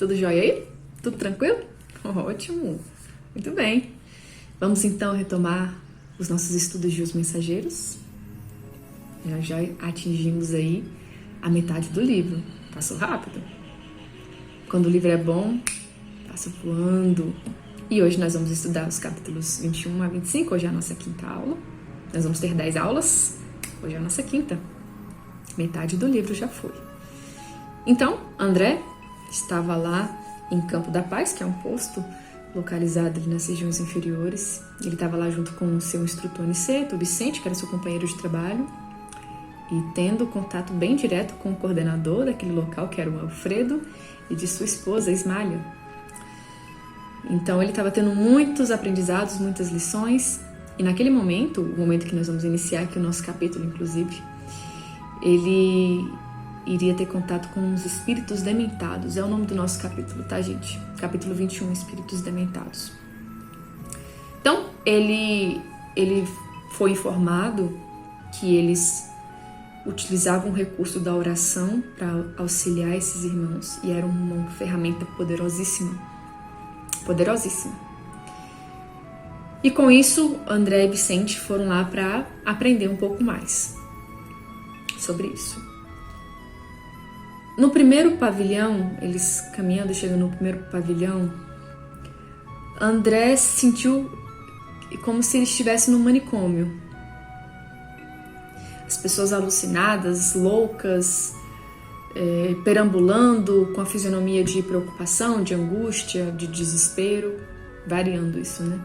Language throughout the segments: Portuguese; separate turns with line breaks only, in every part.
Tudo jóia aí? Tudo tranquilo? Ótimo! Muito bem. Vamos então retomar os nossos estudos de Os Mensageiros. Já atingimos aí a metade do livro. Passou rápido. Quando o livro é bom, passa voando. E hoje nós vamos estudar os capítulos 21 a 25. Hoje é a nossa quinta aula. Nós vamos ter 10 aulas. Hoje é a nossa quinta. Metade do livro já foi. Então, André estava lá em Campo da Paz, que é um posto localizado ali nas regiões inferiores. Ele estava lá junto com o seu instrutor Niceto, o Vicente, que era seu companheiro de trabalho, e tendo contato bem direto com o coordenador daquele local, que era o Alfredo, e de sua esposa, Ismália. Então ele estava tendo muitos aprendizados, muitas lições, e naquele momento, o momento que nós vamos iniciar aqui o nosso capítulo, inclusive, ele iria ter contato com os espíritos dementados. É o nome do nosso capítulo, tá, gente? Capítulo 21, Espíritos Dementados. Então, ele foi informado que eles utilizavam o recurso da oração para auxiliar esses irmãos, e era uma ferramenta poderosíssima. Poderosíssima. E com isso, André e Vicente foram lá para aprender um pouco mais sobre isso. No primeiro pavilhão, eles caminhando, chegando no primeiro pavilhão, André sentiu como se ele estivesse no manicômio. As pessoas alucinadas, loucas, perambulando com a fisionomia de preocupação, de angústia, de desespero, variando isso, né?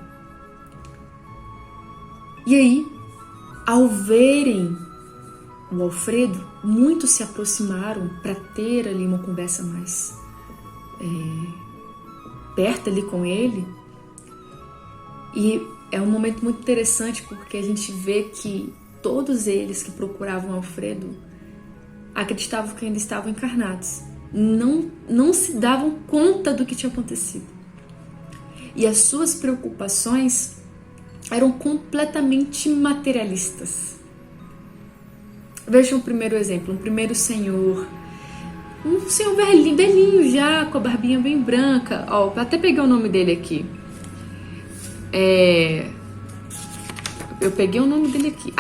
E aí, ao verem o Alfredo, muitos se aproximaram para ter ali uma conversa mais perto ali com ele. E é um momento muito interessante porque a gente vê que todos eles que procuravam Alfredo acreditavam que ainda estavam encarnados. Não se davam conta do que tinha acontecido. E as suas preocupações eram completamente materialistas. Veja um primeiro exemplo, um primeiro senhor, um senhor velhinho já, com a barbinha bem branca. Ó, até peguei o nome dele aqui. Eu peguei o nome dele aqui.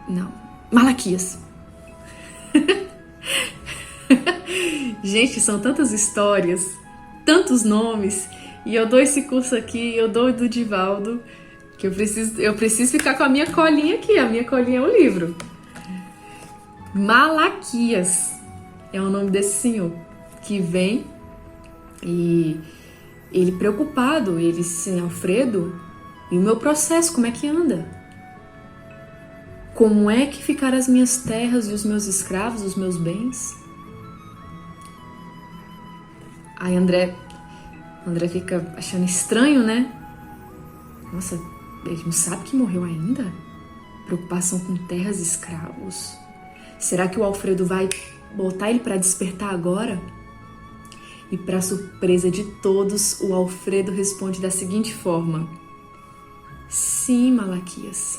Não, Malaquias. Gente, são tantas histórias, tantos nomes, e eu dou esse curso aqui, eu dou do Divaldo, que eu preciso ficar com a minha colinha aqui. A minha colinha é o livro. Malaquias é o nome desse senhor que vem, e ele preocupado, ele disse: Alfredo, e o meu processo, como é que anda? Como é que ficaram as minhas terras e os meus escravos, os meus bens? Aí André fica achando estranho, né? Nossa, ele não sabe que morreu ainda? Preocupação com terras e escravos. Será que o Alfredo vai botar ele para despertar agora? E para surpresa de todos, o Alfredo responde da seguinte forma: sim, Malaquias,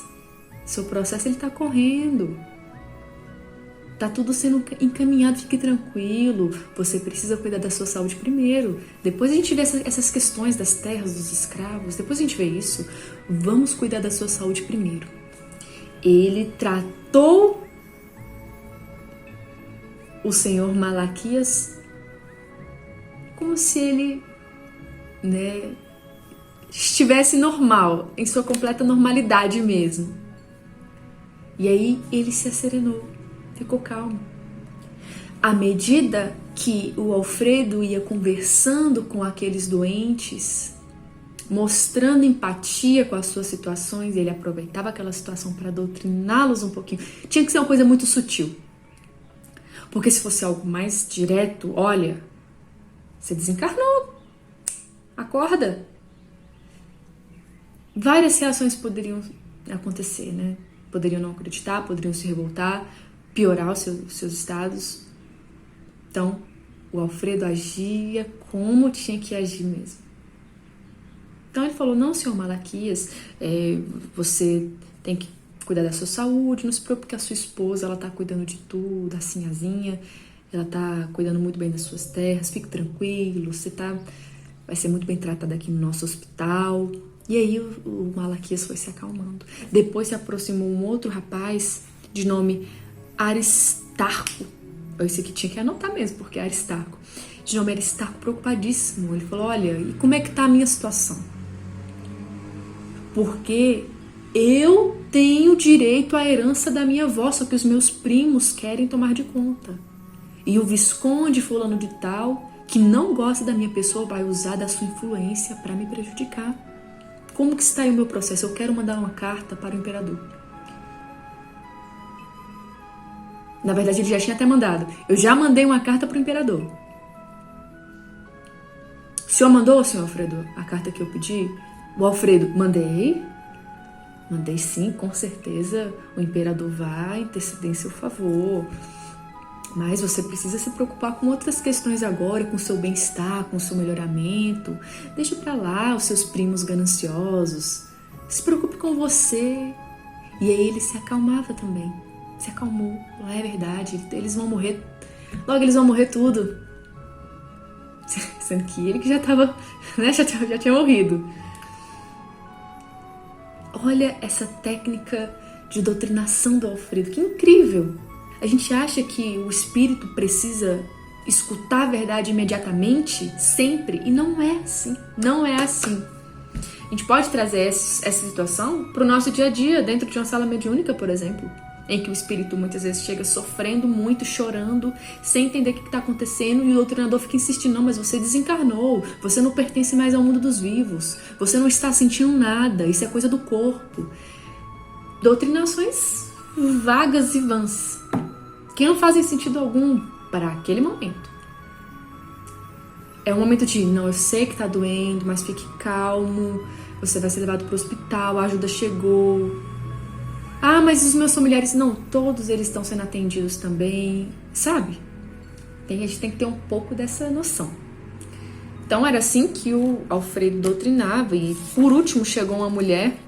seu processo ele tá correndo. Tá tudo sendo encaminhado, fique tranquilo. Você precisa cuidar da sua saúde primeiro. Depois a gente vê essas questões das terras, dos escravos. Depois a gente vê isso. Vamos cuidar da sua saúde primeiro. Ele tratou o senhor Malaquias como se ele, estivesse normal, em sua completa normalidade mesmo. E aí ele se asserenou. Ficou calmo. À medida que o Alfredo ia conversando com aqueles doentes, mostrando empatia com as suas situações, ele aproveitava aquela situação para doutriná-los um pouquinho. Tinha que ser uma coisa muito sutil. Porque se fosse algo mais direto, olha, você desencarnou. Acorda. Várias reações poderiam acontecer, né? Poderiam não acreditar, poderiam se revoltar, piorar os seus estados. Então, o Alfredo agia como tinha que agir mesmo. Então ele falou: não, senhor Malaquias, você tem que cuidar da sua saúde, não se preocupe que a sua esposa, ela tá cuidando de tudo, assim, asinha. ela tá cuidando muito bem das suas terras, fique tranquilo, vai ser muito bem tratada aqui no nosso hospital. E aí o Malaquias foi se acalmando. Depois se aproximou um outro rapaz de nome Aristarco. Esse aqui tinha que anotar mesmo, porque é Aristarco. De nome Aristarco, preocupadíssimo. Ele falou, olha, e como é que tá a minha situação? Porque eu tenho direito à herança da minha avó, só que os meus primos querem tomar de conta. E o visconde fulano de tal, que não gosta da minha pessoa, vai usar da sua influência para me prejudicar. Como que está aí o meu processo? Eu quero mandar uma carta para o imperador. Na verdade, ele já tinha até mandado. Eu já mandei uma carta para o imperador. O senhor mandou, senhor Alfredo, a carta que eu pedi? O Alfredo, mandei. Mandei sim, com certeza. O imperador vai interceder em seu favor. Mas você precisa se preocupar com outras questões agora, com o seu bem-estar, com o seu melhoramento. Deixa pra lá os seus primos gananciosos. Se preocupe com você. E aí ele se acalmava também. Se acalmou. É verdade, eles vão morrer. Logo eles vão morrer tudo. Sendo que ele que já tava, né, já tinha morrido. Olha essa técnica de doutrinação do Alfredo, que incrível! A gente acha que o espírito precisa escutar a verdade imediatamente, sempre, e não é assim. Não é assim. A gente pode trazer essa situação para o nosso dia a dia, dentro de uma sala mediúnica, por exemplo, em que o espírito muitas vezes chega sofrendo muito, chorando, sem entender o que está acontecendo, e o doutrinador fica insistindo, não, mas você desencarnou, você não pertence mais ao mundo dos vivos, você não está sentindo nada, isso é coisa do corpo. Doutrinações vagas e vãs, que não fazem sentido algum para aquele momento. É um momento de, não, eu sei que está doendo, mas fique calmo, você vai ser levado para o hospital, a ajuda chegou. Ah, mas os meus familiares, não, todos eles estão sendo atendidos também, sabe? A gente tem que ter um pouco dessa noção. Então era assim que o Alfredo doutrinava, e por último chegou uma mulher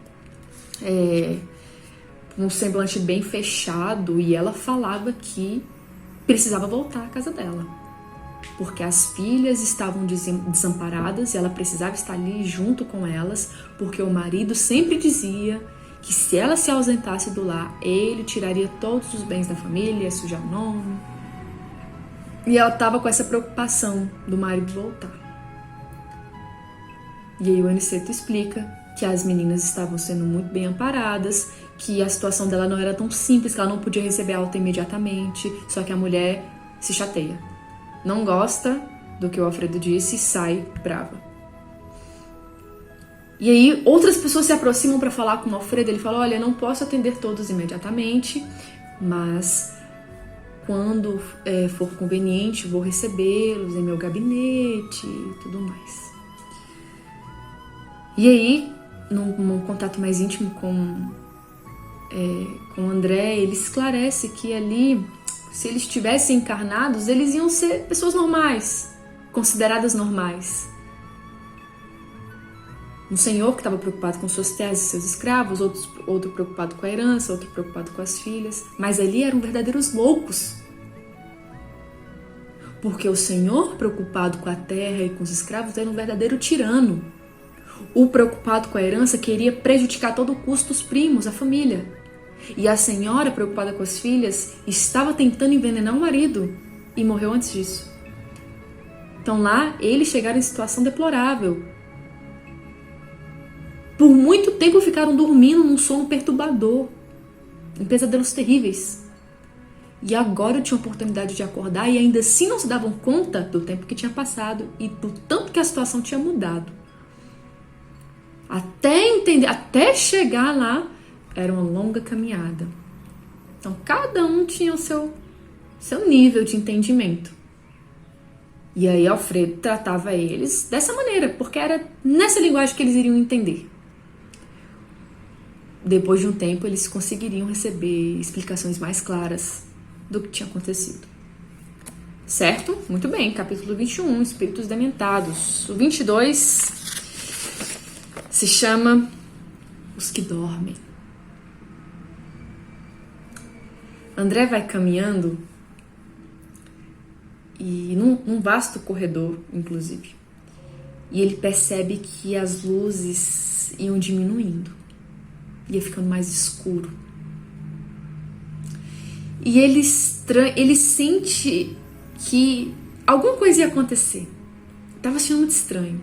com um semblante bem fechado, e ela falava que precisava voltar à casa dela, porque as filhas estavam desamparadas e ela precisava estar ali junto com elas, porque o marido sempre dizia que se ela se ausentasse do lar, ele tiraria todos os bens da família, ia sujar o nome. E ela estava com essa preocupação do marido voltar. E aí o Aniceto explica que as meninas estavam sendo muito bem amparadas, que a situação dela não era tão simples, que ela não podia receber alta imediatamente, só que a mulher se chateia. Não gosta do que o Alfredo disse e sai brava. E aí outras pessoas se aproximam para falar com o Alfredo. Ele fala, olha, não posso atender todos imediatamente, mas quando for conveniente vou recebê-los em meu gabinete e tudo mais. E aí, num contato mais íntimo com o André, ele esclarece que ali, se eles estivessem encarnados, eles iam ser pessoas normais, consideradas normais. Um senhor que estava preocupado com suas terras e seus escravos, outro preocupado com a herança, outro preocupado com as filhas. Mas ali eram verdadeiros loucos. Porque o senhor preocupado com a terra e com os escravos era um verdadeiro tirano. O preocupado com a herança queria prejudicar a todo custo os primos, a família. E a senhora preocupada com as filhas estava tentando envenenar o marido e morreu antes disso. Então lá eles chegaram em situação deplorável. Por muito tempo ficaram dormindo num sono perturbador, em pesadelos terríveis. E agora eu tinha a oportunidade de acordar e ainda assim não se davam conta do tempo que tinha passado e do tanto que a situação tinha mudado. Até entender, até chegar lá, era uma longa caminhada. Então cada um tinha o seu nível de entendimento. E aí Alfredo tratava eles dessa maneira, porque era nessa linguagem que eles iriam entender. Depois de um tempo, eles conseguiriam receber explicações mais claras do que tinha acontecido. Certo? Muito bem, capítulo 21, Espíritos Dementados. O 22 se chama Os que Dormem. André vai caminhando e num vasto corredor, inclusive. E ele percebe que as luzes iam diminuindo, ia ficando mais escuro. E ele sente que alguma coisa ia acontecer. Tava achando muito estranho,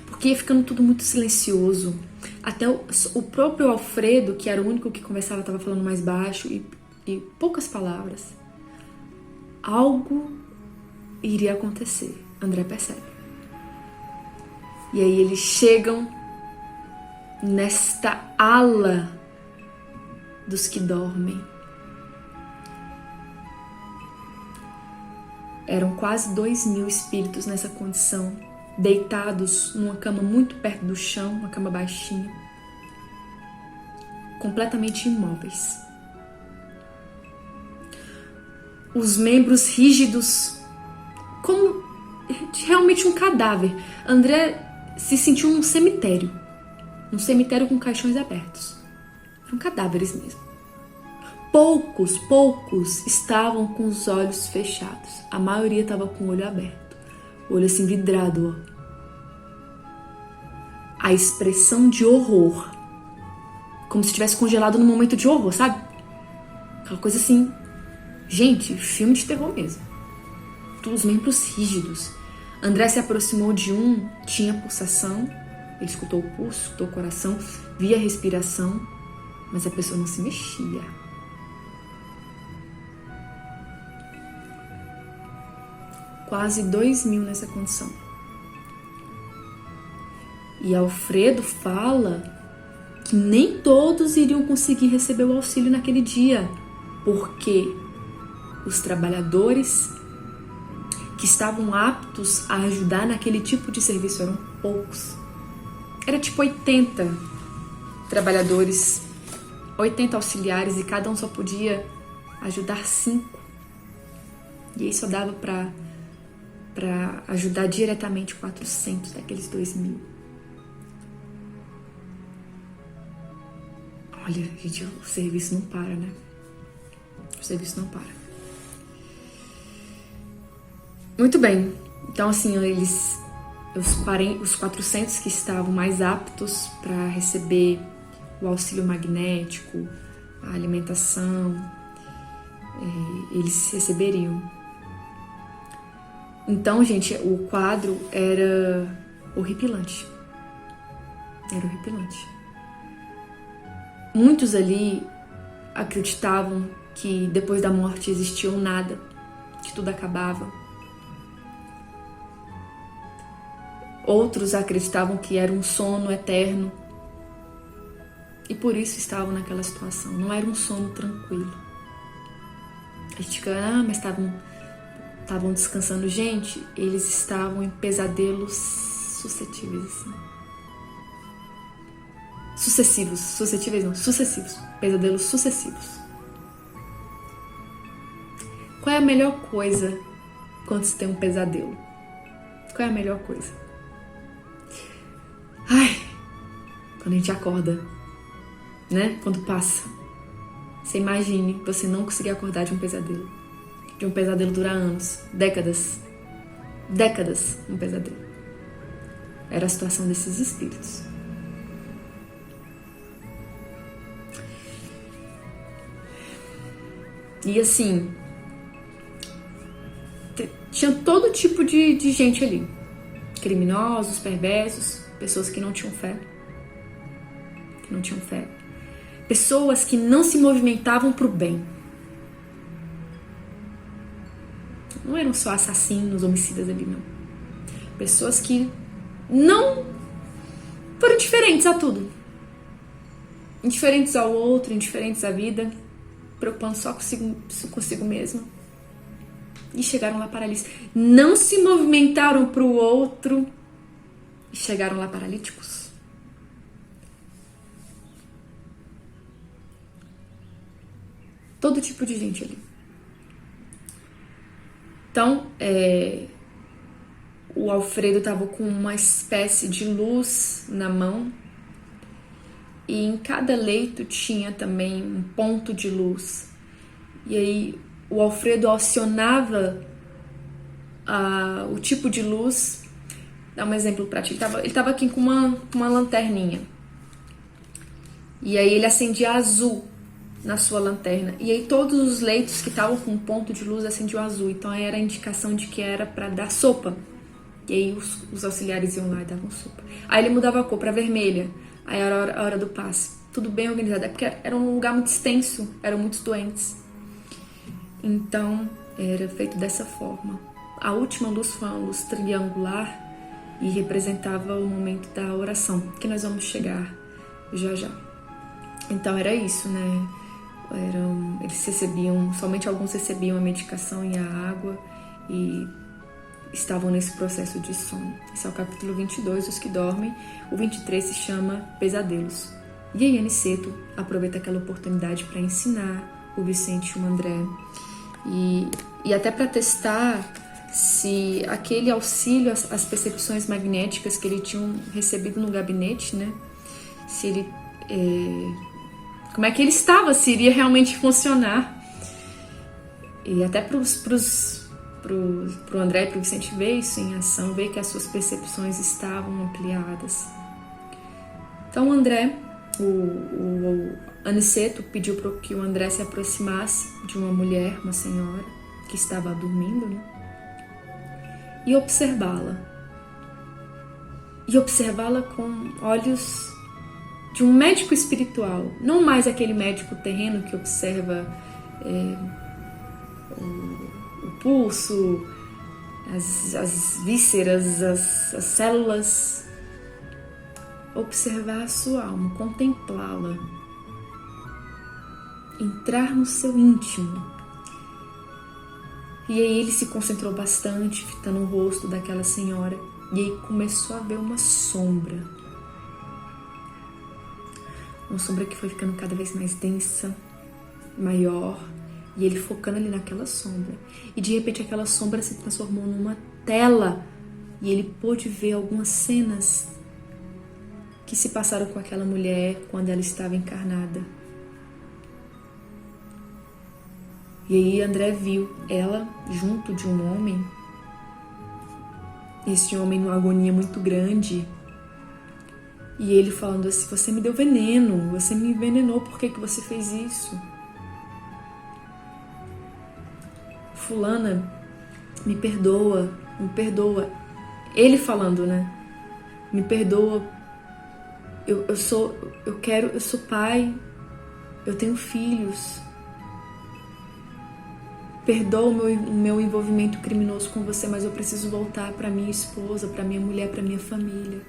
porque ia ficando tudo muito silencioso. Até o próprio Alfredo, que era o único que conversava, estava falando mais baixo e poucas palavras. Algo iria acontecer, André percebe. E aí eles chegam nesta ala dos que dormem. Eram quase 2.000 espíritos nessa condição, deitados numa cama muito perto do chão, uma cama baixinha, completamente imóveis. Os membros rígidos, como realmente um cadáver. André se sentiu num cemitério com caixões abertos. Eram cadáveres mesmo. Poucos estavam com os olhos fechados. A maioria estava com o olho aberto. O olho assim vidrado, ó. A expressão de horror. Como se estivesse congelado num momento de horror, sabe? Aquela coisa assim. Gente, filme de terror mesmo. Todos os membros rígidos. André se aproximou de um, tinha pulsação. Ele escutou o pulso, escutou o coração, via a respiração, mas a pessoa não se mexia. Quase 2.000 nessa condição. E Alfredo fala que nem todos iriam conseguir receber o auxílio naquele dia, porque os trabalhadores que estavam aptos a ajudar naquele tipo de serviço eram poucos. Era tipo 80 trabalhadores, 80 auxiliares, e cada um só podia ajudar 5. E aí só dava para ajudar diretamente 400 daqueles 2.000. Olha, gente, o serviço não para, né? O serviço não para. Muito bem. Então, assim, os 400 que estavam mais aptos para receber o auxílio magnético, a alimentação, eles receberiam. Então, gente, o quadro era horripilante. Era horripilante. Muitos ali acreditavam que depois da morte existia um nada, que tudo acabava. Outros acreditavam que era um sono eterno e por isso estavam naquela situação. Não era um sono tranquilo. A gente fica, mas estavam descansando. Gente, eles estavam em pesadelos suscetíveis, assim. Sucessivos. Pesadelos sucessivos. Qual é a melhor coisa quando você tem um pesadelo? Qual é a melhor coisa? Quando a gente acorda, né? Quando passa. Você imagine você não conseguir acordar de um pesadelo. De um pesadelo durar anos, décadas. Um pesadelo. Era a situação desses espíritos. E assim, tinha todo tipo de gente ali. Criminosos, perversos, pessoas que não tinham fé. Pessoas que não se movimentavam para o bem. Não eram só assassinos, homicidas ali, não. Pessoas que não foram indiferentes a tudo. Indiferentes ao outro, indiferentes à vida, preocupando só consigo mesmo. E chegaram lá paralíticos. Não se movimentaram para o outro e chegaram lá paralíticos. Todo tipo de gente ali. Então, o Alfredo estava com uma espécie de luz na mão e em cada leito tinha também um ponto de luz. E aí o Alfredo acionava o tipo de luz. Dá um exemplo pra ti. Ele tava aqui com uma lanterninha. E aí ele acendia azul na sua lanterna. E aí todos os leitos que estavam com um ponto de luz acendiam azul. Então aí era a indicação de que era pra dar sopa. E aí os auxiliares iam lá e davam sopa. Aí ele mudava a cor pra vermelha. Aí era a hora do passe. Tudo bem organizado. É porque era um lugar muito extenso. Eram muitos doentes. Então era feito dessa forma. A última luz foi uma luz triangular e representava o momento da oração, que nós vamos chegar já já. Então era isso, né? Eles recebiam, somente alguns recebiam a medicação e a água e estavam nesse processo de sono. Esse é o capítulo 22, os que dormem. O 23 se chama Pesadelos. E aí Aniceto aproveita aquela oportunidade para ensinar o Vicente e o André. E até para testar se aquele auxílio às percepções magnéticas que ele tinha recebido no gabinete, né? Se ele... como é que ele estava, se iria realmente funcionar. E até pro André e pro Vicente ver isso em ação, ver que as suas percepções estavam ampliadas. Então o André, o Aniceto pediu para que o André se aproximasse de uma mulher, uma senhora, que estava dormindo, né? E observá-la. E observá-la com olhos de um médico espiritual, não mais aquele médico terreno que observa o pulso, as vísceras, as células. Observar a sua alma, contemplá-la, entrar no seu íntimo. E aí ele se concentrou bastante, fitando o rosto daquela senhora, e aí começou a ver uma sombra. Uma sombra que foi ficando cada vez mais densa, maior, e ele focando ali naquela sombra. E de repente aquela sombra se transformou numa tela, e ele pôde ver algumas cenas que se passaram com aquela mulher quando ela estava encarnada. E aí André viu ela junto de um homem, esse homem numa agonia muito grande, e ele falando assim: você me deu veneno, você me envenenou, por que você fez isso? Fulana, me perdoa, me perdoa. Ele falando, né? Me perdoa, eu sou pai, eu tenho filhos. Perdoa o meu envolvimento criminoso com você, mas eu preciso voltar para minha esposa, para minha mulher, para minha família.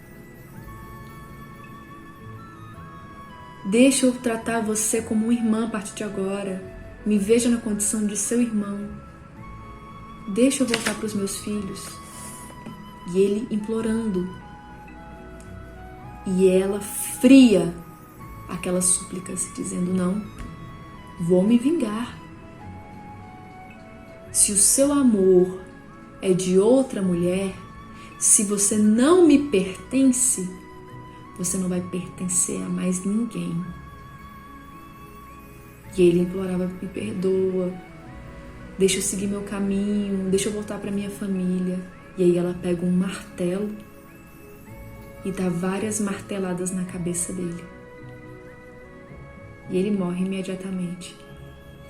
Deixa eu tratar você como uma irmã a partir de agora. Me veja na condição de seu irmão. Deixa eu voltar para os meus filhos. E ele implorando. E ela fria aquelas súplicas, dizendo: não, vou me vingar. Se o seu amor é de outra mulher, se você não me pertence, você não vai pertencer a mais ninguém. E ele implorava: me perdoa, deixa eu seguir meu caminho, deixa eu voltar para minha família. E aí ela pega um martelo e dá várias marteladas na cabeça dele. E ele morre imediatamente.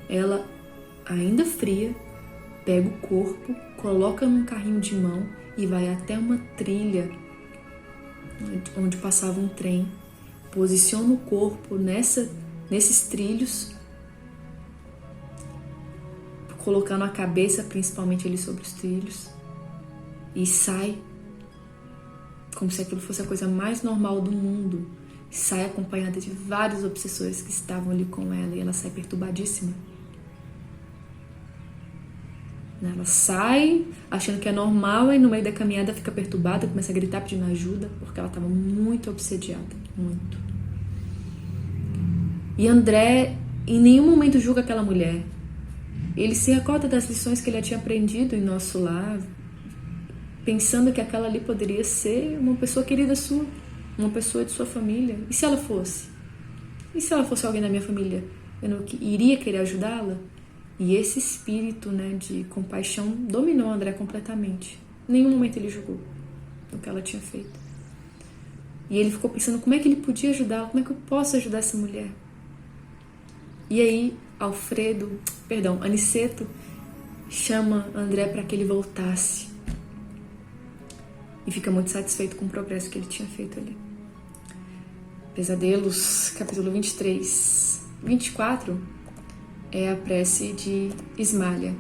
Ela, ainda fria, pega o corpo, coloca num carrinho de mão e vai até uma trilha onde passava um trem, posiciona o corpo nesses trilhos, colocando a cabeça principalmente ali sobre os trilhos, e sai como se aquilo fosse a coisa mais normal do mundo. Sai acompanhada de vários obsessores que estavam ali com ela, e ela sai perturbadíssima. Ela sai achando que é normal e no meio da caminhada fica perturbada, começa a gritar pedindo ajuda, porque ela estava muito obsediada, muito. E André em nenhum momento julga aquela mulher. Ele se recorda das lições que ele tinha aprendido em Nosso Lar, pensando que aquela ali poderia ser uma pessoa querida sua, uma pessoa de sua família. E se ela fosse? E se ela fosse alguém da minha família? Eu não iria querer ajudá-la? E esse espírito, né, de compaixão dominou André completamente. Em nenhum momento ele julgou o que ela tinha feito. E ele ficou pensando como é que ele podia ajudar, como é que eu posso ajudar essa mulher. E aí Aniceto chama André para que ele voltasse. E fica muito satisfeito com o progresso que ele tinha feito ali. Pesadelos, capítulo 23. 24 é a prece de Ismália.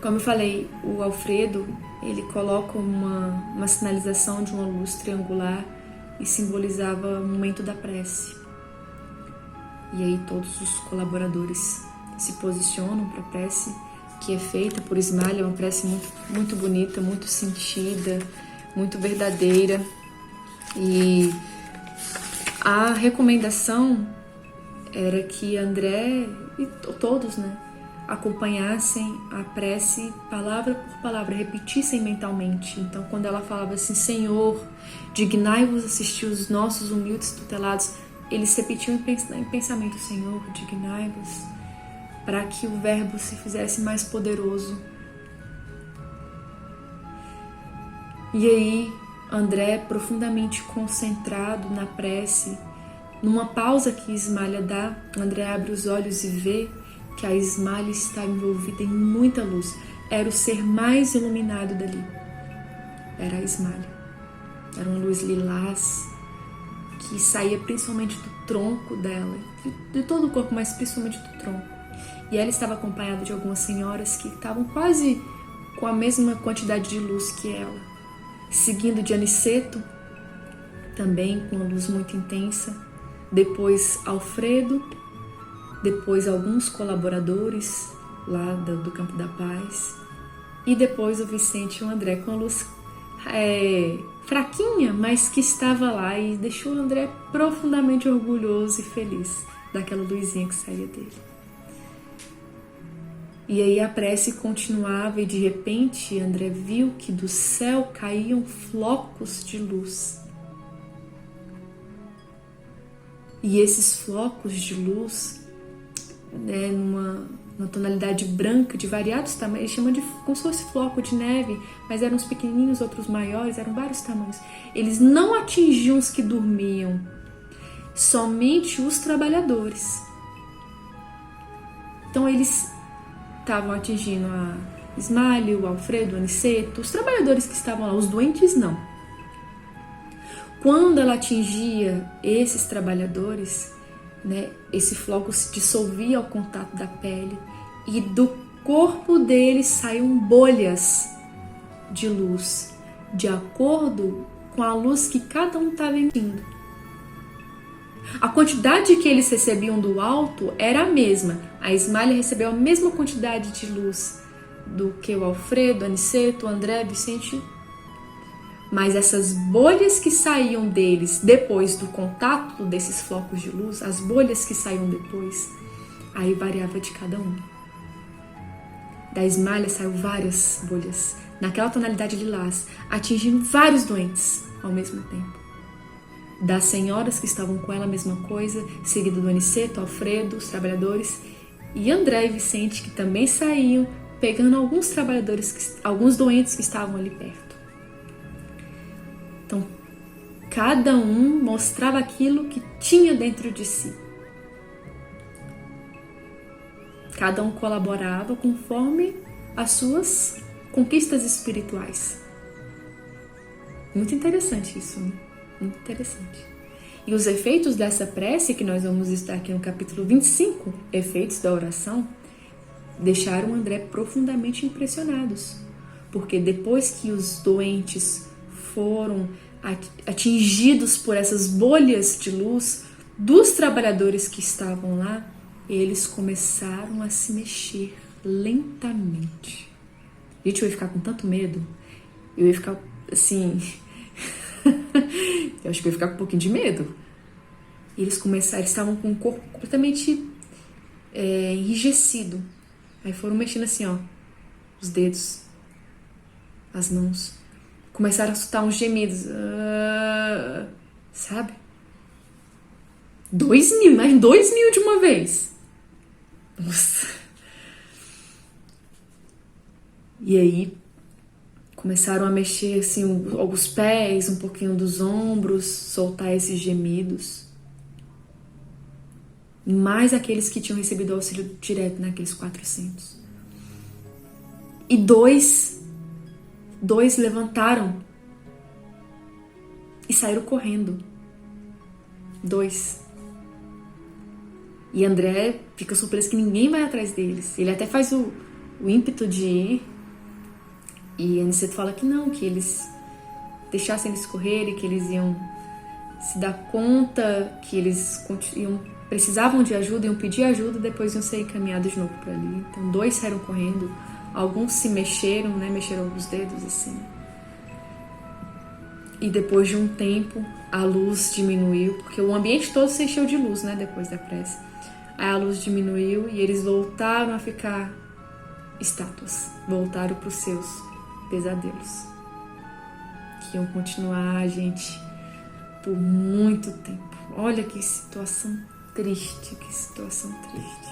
Como eu falei, o Alfredo, ele coloca uma sinalização de uma luz triangular e simbolizava o momento da prece. E aí todos os colaboradores se posicionam para a prece que é feita por Ismália, uma prece muito, muito bonita, muito sentida, muito verdadeira. E a recomendação era que André e todos, né, acompanhassem a prece palavra por palavra, repetissem mentalmente. Então, quando ela falava assim, Senhor, dignai-vos assistir os nossos humildes tutelados, eles repetiam em pensamento, Senhor, dignai-vos, para que o verbo se fizesse mais poderoso. E aí, André, profundamente concentrado na prece, numa pausa que Ismália dá, André abre os olhos e vê que a Ismália está envolvida em muita luz. Era o ser mais iluminado dali. Era a Ismália. Era uma luz lilás que saía principalmente do tronco dela, de todo o corpo, mas principalmente do tronco. E ela estava acompanhada de algumas senhoras que estavam quase com a mesma quantidade de luz que ela. Seguindo de Aniceto, também com uma luz muito intensa. Depois Alfredo, depois alguns colaboradores lá do Campo da Paz. E depois o Vicente e o André com a luz fraquinha, mas que estava lá e deixou o André profundamente orgulhoso e feliz daquela luzinha que saía dele. E aí a prece continuava e de repente André viu que do céu caíam flocos de luz. E esses flocos de luz, né, numa tonalidade branca de variados tamanhos, eles chamam de como se fosse floco de neve, mas eram uns pequenininhos, outros maiores, eram vários tamanhos. Eles não atingiam os que dormiam, somente os trabalhadores. Então eles estavam atingindo a Ismália, o Alfredo, o Aniceto, os trabalhadores que estavam lá, os doentes não. Quando ela atingia esses trabalhadores, né, esse floco se dissolvia ao contato da pele e do corpo deles saíam bolhas de luz, de acordo com a luz que cada um estava emitindo. A quantidade que eles recebiam do alto era a mesma. A Ismália recebeu a mesma quantidade de luz do que o Alfredo, Aniceto, André, Vicente. Mas essas bolhas que saíam deles depois do contato desses flocos de luz, as bolhas que saíam depois, aí variava de cada um. Da Ismália saiu várias bolhas, naquela tonalidade lilás, atingindo vários doentes ao mesmo tempo. Das senhoras que estavam com ela, a mesma coisa, seguido do Aniceto, Alfredo, os trabalhadores, e André e Vicente, que também saíam, pegando alguns trabalhadores, alguns doentes que estavam ali perto. Então, cada um mostrava aquilo que tinha dentro de si. Cada um colaborava conforme as suas conquistas espirituais. Muito interessante isso, né? Muito interessante. E os efeitos dessa prece, que nós vamos estar aqui no capítulo 25, efeitos da oração, deixaram André profundamente impressionados. Porque depois que os doentes foram atingidos por essas bolhas de luz dos trabalhadores que estavam lá, eles começaram a se mexer lentamente. Gente, eu ia ficar com tanto medo. Eu ia ficar assim... eu acho que eu ia ficar com um pouquinho de medo. Eles estavam com o corpo completamente enrijecido. Aí foram mexendo assim, ó, os dedos, as mãos. Começaram a soltar uns gemidos. Sabe? 2.000, mais 2.000 de uma vez. Nossa. E aí começaram a mexer assim os pés, um pouquinho dos ombros, soltar esses gemidos. Mais aqueles que tinham recebido auxílio direto naqueles 400. E dois levantaram e saíram correndo. 2. E André fica surpreso que ninguém vai atrás deles. Ele até faz o ímpeto de ir. E Aniceto fala que não, que eles deixassem eles correrem, que eles iam se dar conta que eles precisavam de ajuda, iam pedir ajuda e depois iam ser encaminhados de novo para ali. Então 2 saíram correndo, alguns se mexeram, né? Mexeram os dedos assim. E depois de um tempo a luz diminuiu, porque o ambiente todo se encheu de luz, né? Depois da prece. Aí a luz diminuiu e eles voltaram a ficar estátuas, voltaram para os seus pesadelos, que iam continuar, gente, por muito tempo. Olha que situação triste, que situação triste.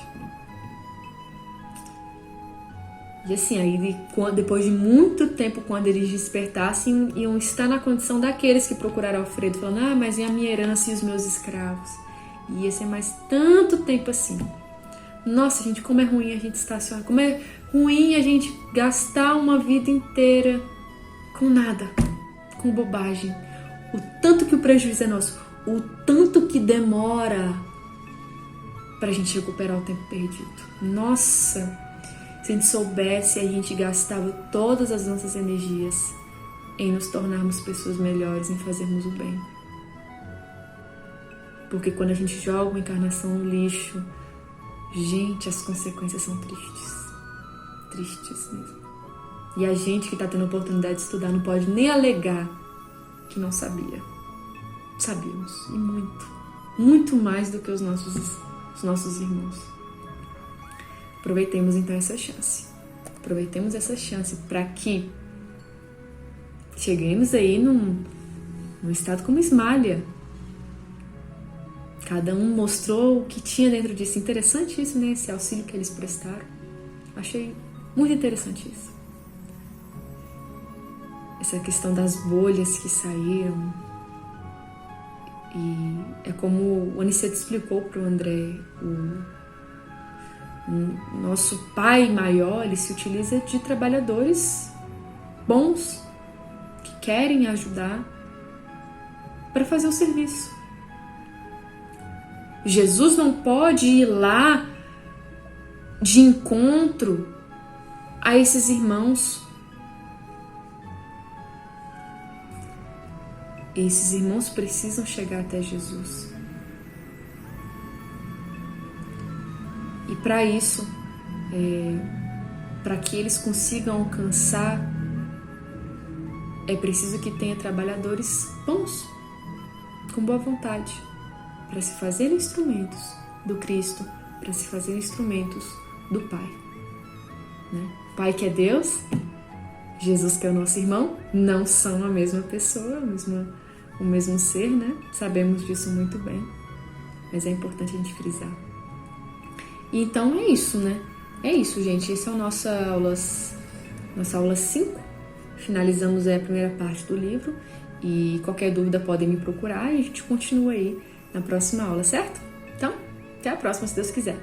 E assim, aí depois de muito tempo, quando eles despertassem, iam estar na condição daqueles que procuraram Alfredo, falando, mas e a minha herança e os meus escravos? E ia ser mais tanto tempo assim. Nossa, gente, como é ruim a gente estacionar, como é ruim a gente gastar uma vida inteira com nada, com bobagem. O tanto que o prejuízo é nosso, o tanto que demora pra gente recuperar o tempo perdido. Nossa, se a gente soubesse, a gente gastava todas as nossas energias em nos tornarmos pessoas melhores, em fazermos o bem. Porque quando a gente joga uma encarnação no lixo, gente, as consequências são tristes. Tristes mesmo. E a gente que está tendo a oportunidade de estudar não pode nem alegar que não sabia. Sabíamos. E muito. Muito mais do que os nossos irmãos. Aproveitemos então essa chance. Aproveitemos essa chance para que cheguemos aí num estado como Ismália. Cada um mostrou o que tinha dentro disso. Interessante isso, né? Esse auxílio que eles prestaram. Achei muito interessante isso. Essa questão das bolhas que saíram. E é como o Aniceto explicou para o André. O nosso pai maior, ele se utiliza de trabalhadores bons, que querem ajudar para fazer o serviço. Jesus não pode ir lá de encontro a esses irmãos. Esses irmãos precisam chegar até Jesus. E para isso, para que eles consigam alcançar, é preciso que tenha trabalhadores bons, com boa vontade, para se fazer instrumentos do Cristo, para se fazer instrumentos do Pai. Né? Pai que é Deus, Jesus que é o nosso irmão, não são a mesma pessoa, o mesmo ser, né? Sabemos disso muito bem, mas é importante a gente frisar. E então é isso, né? É isso, gente. Essa é a nossa aula 5. Finalizamos aí a primeira parte do livro. E qualquer dúvida podem me procurar e a gente continua aí na próxima aula, certo? Então, até a próxima, se Deus quiser.